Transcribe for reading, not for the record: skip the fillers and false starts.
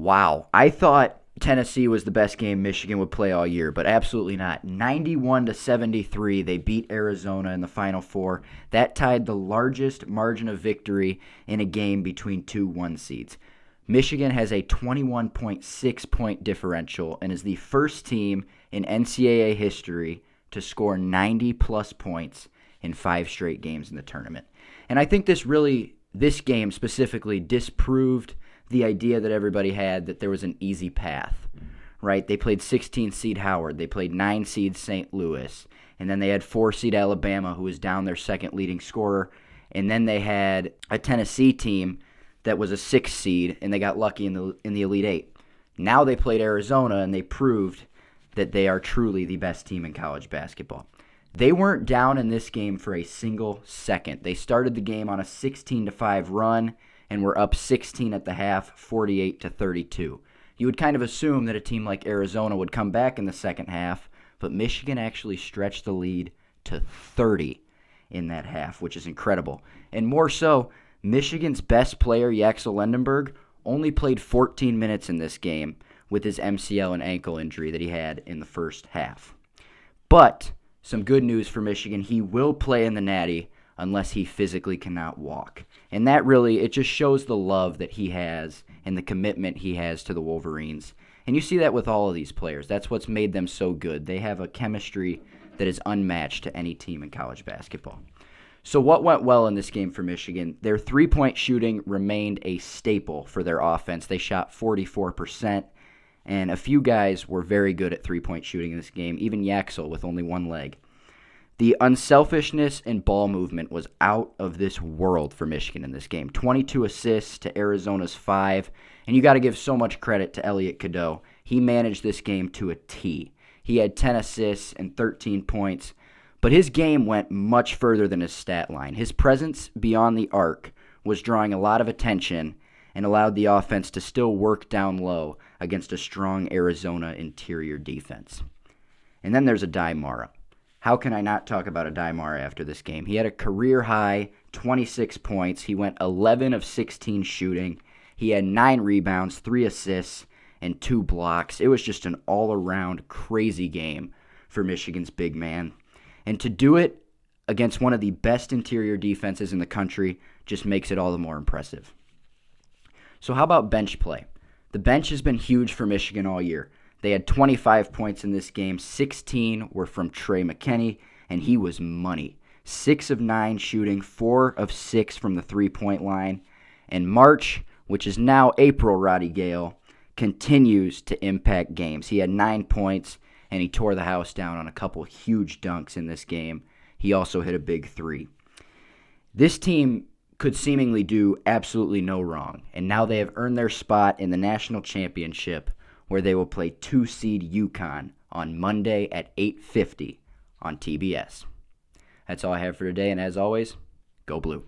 Wow. I thought Tennessee was the best game Michigan would play all year, but absolutely not. 91-73, they beat Arizona in the Final Four. That tied the largest margin of victory in a game between two 1 seeds. Michigan has a 21.6 point differential and is the first team in NCAA history to score 90-plus points in 5 straight games in the tournament. And I think this game specifically disproved the idea that everybody had that there was an easy path, right? They played 16-seed Howard. They played 9-seed St. Louis. And then they had 4-seed Alabama, who was down their second leading scorer. And then they had a Tennessee team that was a 6 seed, and they got lucky in the Elite Eight. Now they played Arizona, and they proved that they are truly the best team in college basketball. They weren't down in this game for a single second. They started the game on a 16-5 run and were up 16 at the half, 48-32. You would kind of assume that a team like Arizona would come back in the second half, but Michigan actually stretched the lead to 30 in that half, which is incredible. And more so, Michigan's best player, Yaxel Lendenberg, only played 14 minutes in this game with his MCL and ankle injury that he had in the first half. But some good news for Michigan, he will play in the Natty unless he physically cannot walk. And that really, it just shows the love that he has and the commitment he has to the Wolverines. And you see that with all of these players. That's what's made them so good. They have a chemistry that is unmatched to any team in college basketball. So what went well in this game for Michigan? Their three-point shooting remained a staple for their offense. They shot 44%, and a few guys were very good at three-point shooting in this game, even Yaxel with only one leg. The unselfishness and ball movement was out of this world for Michigan in this game. 22 assists to Arizona's 5, and you got to give so much credit to Elliot Cadeau. He managed this game to a T. He had 10 assists and 13 points. But his game went much further than his stat line. His presence beyond the arc was drawing a lot of attention and allowed the offense to still work down low against a strong Arizona interior defense. And then there's Adai Mara. How can I not talk about Adai Mara after this game? He had a career-high 26 points. He went 11 of 16 shooting. He had 9 rebounds, 3 assists, and 2 blocks. It was just an all-around crazy game for Michigan's big man. And to do it against one of the best interior defenses in the country just makes it all the more impressive. So how about bench play? The bench has been huge for Michigan all year. They had 25 points in this game. 16 were from Trey McKinney, and he was money. 6 of 9 shooting, 4 of 6 from the three-point line. And March, which is now April, Roddy Gale, continues to impact games. He had 9 points, and he tore the house down on a couple huge dunks in this game. He also hit a big 3. This team could seemingly do absolutely no wrong, and now they have earned their spot in the national championship, where they will play 2-seed UConn on Monday at 8:50 on TBS. That's all I have for today, and as always, go Blue.